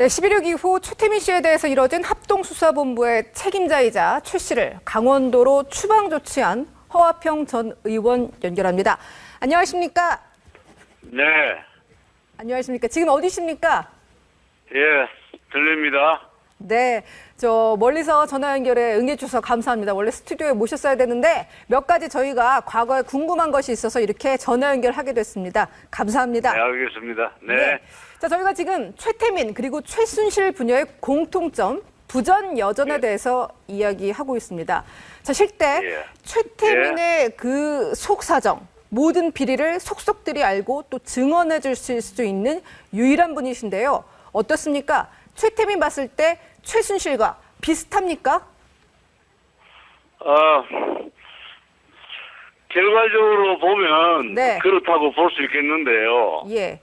네, 11.6 이후 최태민 씨에 대해서 이뤄진 합동수사본부의 책임자이자 최 씨를 강원도로 추방 조치한 허화평 전 의원 연결합니다. 안녕하십니까? 네. 안녕하십니까? 지금 어디십니까? 예, 들립니다. 네, 저 멀리서 전화 연결에 응해주셔서 감사합니다. 원래 스튜디오에 모셨어야 되는데 몇 가지 저희가 과거에 궁금한 것이 있어서 이렇게 전화 연결하게 됐습니다. 감사합니다. 네, 알겠습니다. 네. 네. 자, 저희가 지금 최태민 그리고 최순실 부녀의 공통점, 부전 여전에 대해서 이야기하고 있습니다. 자, 실제 최태민의 그 속사정, 모든 비리를 속속들이 알고 또 증언해 주실 수 있는 유일한 분이신데요. 어떻습니까? 최태민 봤을 때 최순실과 비슷합니까? 결과적으로 보면 네. 그렇다고 볼 수 있겠는데요. 예.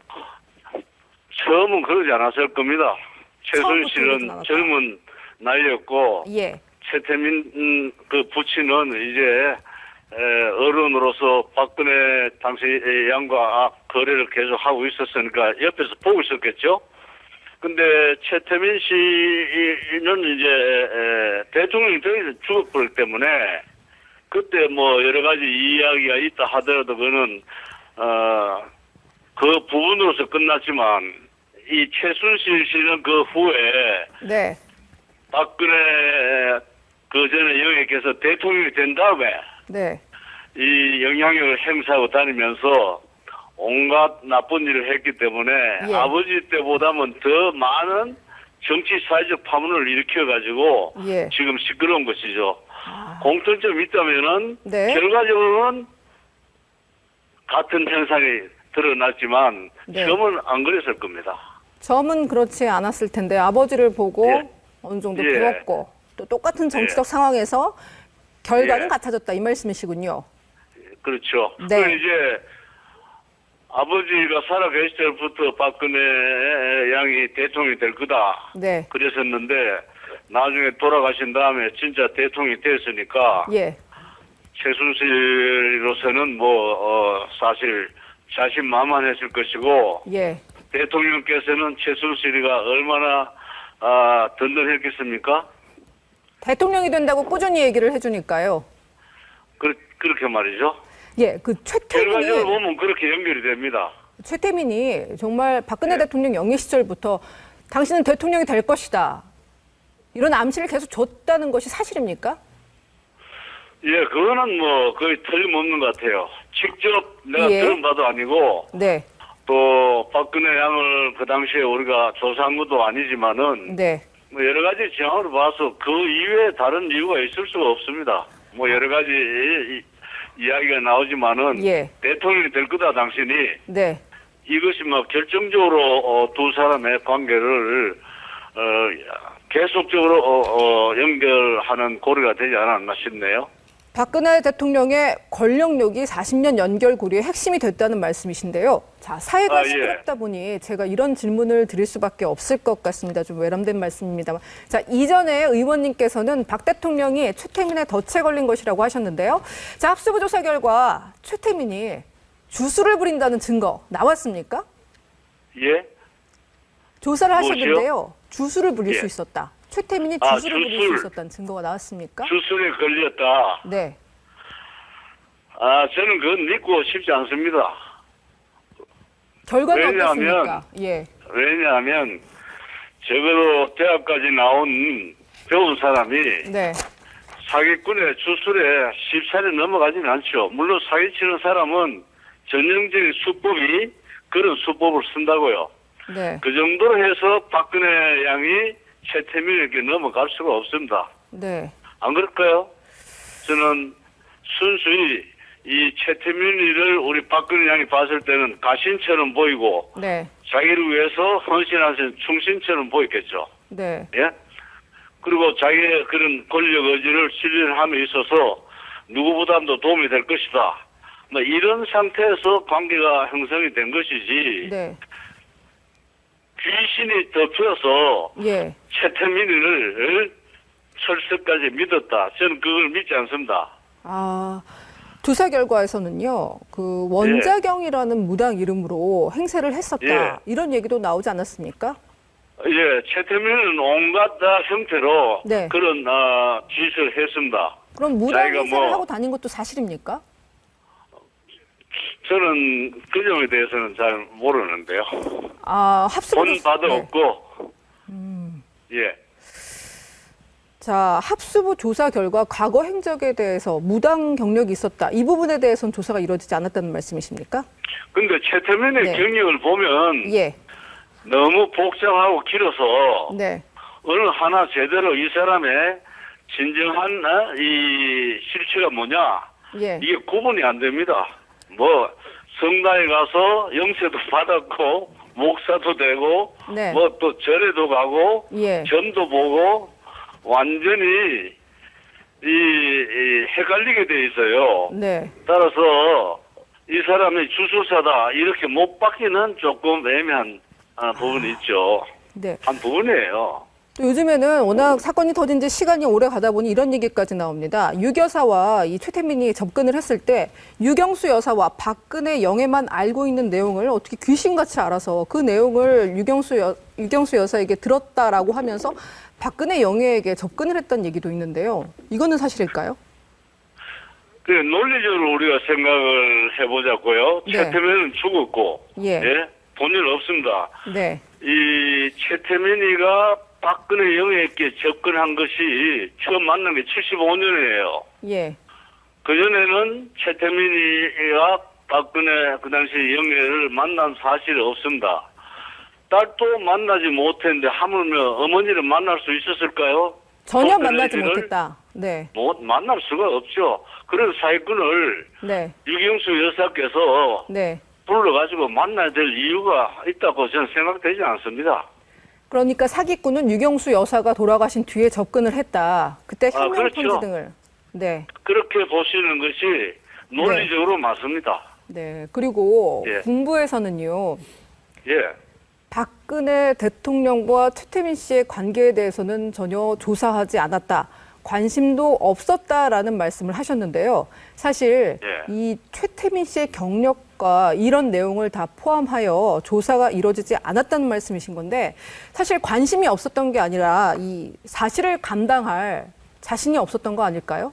처음은 그러지 않았을 겁니다. 처음부터 최순실은 그러진 않았다. 젊은 나이였고 예. 최태민 그 부친은 이제 어른으로서 박근혜 당시 양과 거래를 계속 하고 있었으니까 옆에서 보고 있었겠죠. 근데 최태민 씨는 이제 대통령이 죽었기 때문에 그때 뭐 여러 가지 이야기가 있다 하더라도 그거는 그 부분으로서 끝났지만 이 최순실 씨는 그 후에 네. 박근혜 그 전에 영예께서 대통령이 된 다음에 네. 이 영향력을 행사하고 다니면서 온갖 나쁜 일을 했기 때문에 예. 아버지 때보다는 더 많은 정치 사회적 파문을 일으켜가지고 예. 지금 시끄러운 것이죠. 공통점이 있다면은 네. 결과적으로는 같은 현상이 드러났지만 네. 처음은 안 그랬을 겁니다. 점은 그렇지 않았을 텐데 아버지를 보고 예. 어느 정도 예. 배웠고 또 똑같은 정치적 상황에서 결과는 같아졌다 이 말씀이시군요. 그렇죠. 네. 그 이제 아버지가 살아 계실 때부터 박근혜 양이 대통령이 될 거다. 네. 그랬었는데 나중에 돌아가신 다음에 진짜 대통령이 됐으니까 예. 최순실로서는 사실 자신만만했을 것이고 예. 대통령께서는 최순실이가 얼마나 든든했겠습니까? 대통령이 된다고 꾸준히 얘기를 해주니까요. 그렇게 말이죠. 예, 그 결과적으로 보면 그렇게 연결이 됩니다. 최태민이 정말 박근혜 네. 대통령 영예 시절부터 당신은 대통령이 될 것이다. 이런 암시를 계속 줬다는 것이 사실입니까? 예, 그거는 거의 틀림없는 것 같아요. 직접 내가 예. 들은 바도 아니고 네. 또 박근혜 양을 그 당시에 우리가 조사한 것도 아니지만은 네. 여러 가지 지형으로 봐서 그 이외에 다른 이유가 있을 수가 없습니다. 여러 가지 이야기가 나오지만은 예. 대통령이 될 거다 당신이 네. 이것이 결정적으로 두 사람의 관계를 계속적으로 연결하는 고리가 되지 않았나 싶네요. 박근혜 대통령의 권력욕이 40년 연결고리의 핵심이 됐다는 말씀이신데요. 자, 사회가 시끄럽다 보니 제가 이런 질문을 드릴 수밖에 없을 것 같습니다. 좀 외람된 말씀입니다만. 자, 이전에 의원님께서는 박 대통령이 최태민의 덫에 걸린 것이라고 하셨는데요. 자, 합수부 조사 결과 최태민이 주술을 부린다는 증거 나왔습니까? 예? 조사를 무엇이요? 하셨는데요. 주술을 부릴 예. 수 있었다. 최태민이 주술을 부릴 수 있었다는 증거가 나왔습니까? 주술에 걸렸다. 네. 저는 그건 믿고 싶지 않습니다. 결과는 왜냐하면, 어떻습니까? 예. 왜냐하면 적어도 대학까지 나온 배운 사람이 네. 사기꾼의 주술에 쉽사리 넘어가지는 않죠. 물론 사기치는 사람은 전형적인 수법이 그런 수법을 쓴다고요. 네. 그 정도로 해서 박근혜 양이 최태민에게 넘어갈 수가 없습니다. 네. 안 그럴까요? 저는 순수히 이 최태민이를 우리 박근혜 양이 봤을 때는 가신처럼 보이고 네. 자기를 위해서 헌신하신 충신처럼 보였겠죠. 네. 예? 그리고 자기의 그런 권력 의지를 실현함에 있어서 누구보다도 도움이 될 것이다. 이런 상태에서 관계가 형성이 된 것이지. 네. 귀신이 덮여서 예. 최태민을 철석까지 믿었다. 저는 그걸 믿지 않습니다. 조사 결과에서는요, 그 원자경이라는 무당 이름으로 행세를 했었다. 예. 이런 얘기도 나오지 않았습니까? 예, 최태민은 온갖 형태로 네. 그런 짓을 했습니다. 그럼 무단 자기가 행세를 하고 다닌 것도 사실입니까? 저는 그 점에 대해서는 잘 모르는데요. 합수부 본 바도 네. 없고, 예. 자, 합수부 조사 결과 과거 행적에 대해서 무당 경력이 있었다. 이 부분에 대해서는 조사가 이루어지지 않았다는 말씀이십니까? 근데 최태민의 네. 경력을 보면 예. 너무 복잡하고 길어서 네. 어느 하나 제대로 이 사람의 진정한 이 실체가 뭐냐 예. 이게 구분이 안 됩니다. 뭐 성당에 가서 영세도 받았고 목사도 되고 네. 뭐 또 절에도 가고 예. 점도 보고 완전히 이 헷갈리게 돼 있어요. 네. 따라서 이 사람이 주술사다 이렇게 못 받기는 조금 애매한 부분이 있죠. 네. 한 부분이에요. 또 요즘에는 워낙 사건이 터진 지 시간이 오래 가다 보니 이런 얘기까지 나옵니다. 유 여사와 이 최태민이 접근을 했을 때 유경수 여사와 박근혜 영애만 알고 있는 내용을 어떻게 귀신같이 알아서 그 내용을 유경수 여사에게 들었다라고 하면서 박근혜 영애에게 접근을 했다는 얘기도 있는데요. 이거는 사실일까요? 그 논리적으로 우리가 생각을 해보자고요. 네. 최태민은 죽었고, 예. 본일 없습니다. 네. 이 최태민이가 박근혜 영애에게 접근한 것이 처음 만난 게 75년이에요. 예. 그전에는 최태민이가 박근혜 그 당시 영애를 만난 사실이 없습니다. 딸도 만나지 못했는데 하물며 어머니를 만날 수 있었을까요? 전혀 박근혜 만나지 씨를 못했다. 네. 못 만날 수가 없죠. 그런 사기꾼을 네. 유경수 여사께서 네. 불러가지고 만나야 될 이유가 있다고 저는 생각되지 않습니다. 그러니까 사기꾼은 유경수 여사가 돌아가신 뒤에 접근을 했다. 그때 혁명 그렇죠. 편지 등을. 네. 그렇게 보시는 것이 논리적으로 맞습니다. 네. 그리고 예. 군부에서는요. 예. 박근혜 대통령과 최태민 씨의 관계에 대해서는 전혀 조사하지 않았다. 관심도 없었다라는 말씀을 하셨는데요. 사실 예. 이 최태민 씨의 경력과 이런 내용을 다 포함하여 조사가 이루어지지 않았다는 말씀이신 건데 사실 관심이 없었던 게 아니라 이 사실을 감당할 자신이 없었던 거 아닐까요?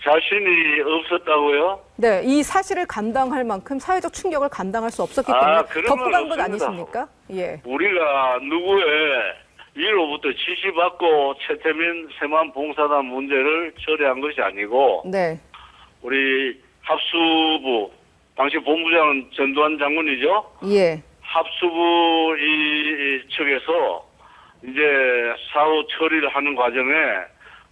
자신이 없었다고요? 네, 이 사실을 감당할 만큼 사회적 충격을 감당할 수 없었기 때문에 그런 덮고 건 간 것 없습니다. 아니십니까? 예. 우리가 누구의 위로부터 지시받고 최태민 세만 봉사단 문제를 처리한 것이 아니고 네. 우리 합수부 당시 본부장은 전두환 장군이죠. 예. 합수부 이 측에서 이제 사후 처리를 하는 과정에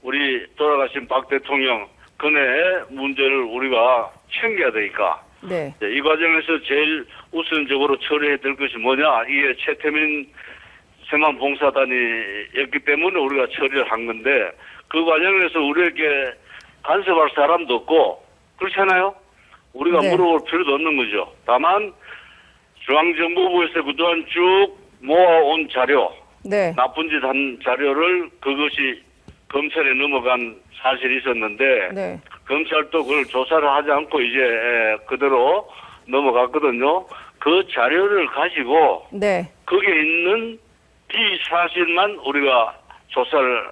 우리 돌아가신 박 대통령 근혜의 문제를 우리가 챙겨야 되니까 네. 이 과정에서 제일 우선적으로 처리해야 될 것이 뭐냐 이게 최태민 세만 봉사단이었기 때문에 우리가 처리를 한 건데 그 과정에서 우리에게 간섭할 사람도 없고 그렇잖아요. 우리가 네. 물어볼 필요도 없는 거죠. 다만 중앙정보부에서 그동안 쭉 모아온 자료 네. 나쁜 짓 한 자료를 그것이 검찰에 넘어간 사실이 있었는데 네. 검찰도 그걸 조사를 하지 않고 이제 그대로 넘어갔거든요. 그 자료를 가지고 네. 거기에 있는 비사실만 우리가 조사를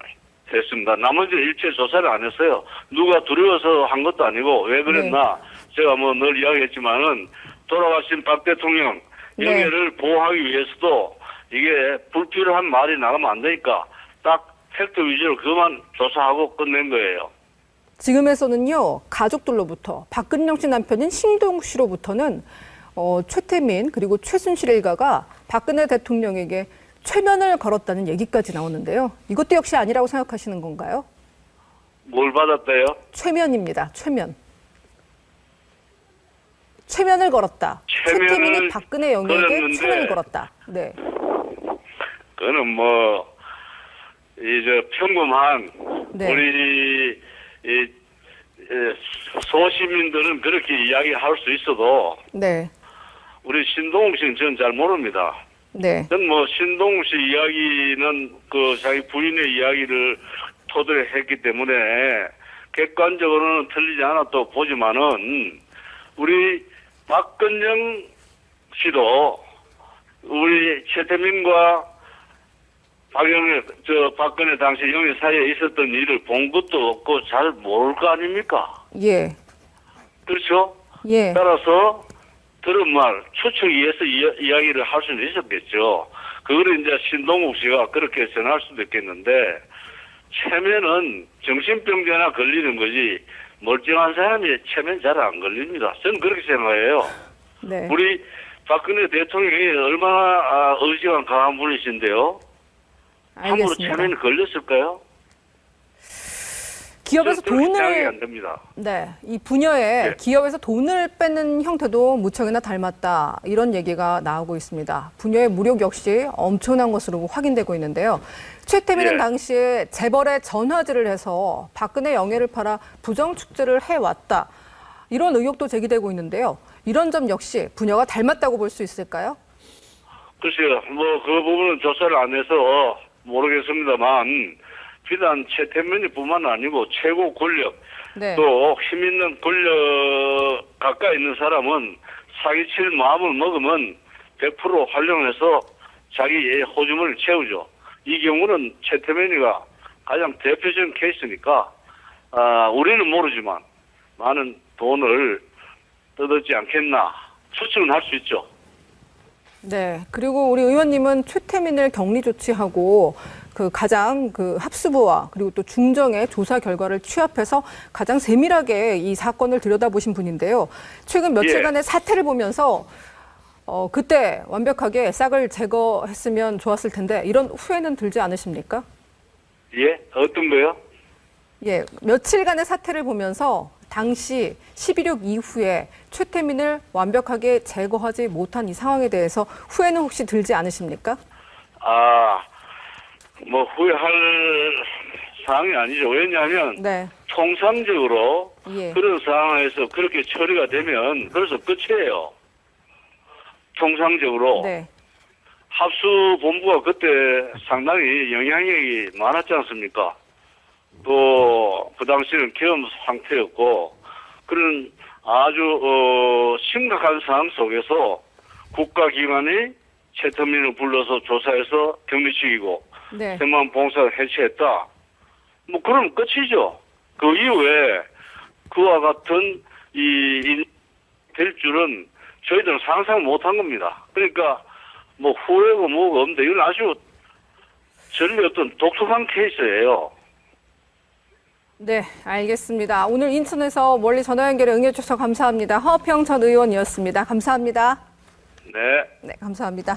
했습니다. 나머지 일체 조사를 안 했어요. 누가 두려워서 한 것도 아니고 왜 그랬나 제가 뭐 늘 이야기했지만은 돌아가신 박 대통령 네. 영예를 보호하기 위해서도 이게 불필요한 말이 나가면 안 되니까 딱 팩트 위주로 그만 조사하고 끝낸 거예요. 지금에서는요, 가족들로부터 박근영 씨 남편인 신동욱 씨로부터는 최태민 그리고 최순실 일가가 박근혜 대통령에게 최면을 걸었다는 얘기까지 나오는데요. 이것도 역시 아니라고 생각하시는 건가요? 뭘 받았대요? 최면입니다. 최면. 최면을 걸었다. 최태민이 박근혜 영예에게 걸었는데 최면을 걸었다. 네. 그거는 뭐 이제 평범한 네. 우리 소시민들은 그렇게 이야기할 수 있어도 네. 우리 신동욱 씨는 저는 잘 모릅니다. 네. 전 뭐 신동욱 씨 이야기는 그 자기 부인의 이야기를 토대로 했기 때문에 객관적으로는 틀리지 않았다고 보지만은 우리 박근영 씨도 우리 최태민과 박근혜 당시 영의 사이에 있었던 일을 본 것도 없고 잘 모를 거 아닙니까? 예. 그렇죠? 예. 따라서 들은 말 추측이해서 이야기를 할 수는 있었겠죠. 그거를 이제 신동욱 씨가 그렇게 전할 수도 있겠는데 체면은 정신병자나 걸리는 거지 멀쩡한 사람이 체면 잘 안 걸립니다. 저는 그렇게 생각해요. 네. 우리 박근혜 대통령이 얼마나 의지가 강한 분이신데요. 함부로 알겠습니다. 체면이 걸렸을까요? 기업에서 생각이 돈을 안 됩니다. 네, 이 분야에 네. 기업에서 돈을 뺏는 형태도 무척이나 닮았다 이런 얘기가 나오고 있습니다. 분야의 무력 역시 엄청난 것으로 확인되고 있는데요. 최태민은 예. 당시에 재벌에 전화질을 해서 박근혜 영예를 팔아 부정 축제를 해왔다 이런 의혹도 제기되고 있는데요. 이런 점 역시 분야가 닮았다고 볼 수 있을까요? 글쎄요, 뭐 그 부분은 조사를 안 해서 모르겠습니다만 비단 최태민이 뿐만 아니고 최고 권력 네. 또 힘 있는 권력 가까이 있는 사람은 사기칠 마음을 먹으면 100% 활용해서 자기의 호주머니를 채우죠. 이 경우는 최태민이가 가장 대표적인 케이스니까 우리는 모르지만 많은 돈을 뜯었지 않겠나 추측은 할 수 있죠. 네. 그리고 우리 의원님은 최태민을 격리 조치하고 가장 합수부와 그리고 또 중정의 조사 결과를 취합해서 가장 세밀하게 이 사건을 들여다보신 분인데요. 최근 며칠간의 사태를 보면서 그때 완벽하게 싹을 제거했으면 좋았을 텐데 이런 후회는 들지 않으십니까? 예? 어떤 거요? 예. 며칠간의 사태를 보면서 당시 11.6 이후에 최태민을 완벽하게 제거하지 못한 이 상황에 대해서 후회는 혹시 들지 않으십니까? 뭐 후회할 사항이 아니죠. 왜냐하면 네. 통상적으로 예. 그런 상황에서 그렇게 처리가 되면 그래서 끝이에요. 통상적으로. 네. 합수본부가 그때 상당히 영향력이 많았지 않습니까? 또 그 당시는 계엄 상태였고 그런 아주 심각한 상황 속에서 국가기관이 최태민을 불러서 조사해서 격리시키고 네. 세만 봉사를 해체했다. 뭐 그럼 끝이죠. 그 이후에 그와 같은 될 줄은 저희들은 상상 못한 겁니다. 그러니까 뭐 후회고 뭐가 없는데 이건 아주 저희 어떤 독특한 케이스예요. 네, 알겠습니다. 오늘 인천에서 멀리 전화 연결에 응해주셔서 감사합니다. 허평 전 의원이었습니다. 감사합니다. 네. 네, 감사합니다.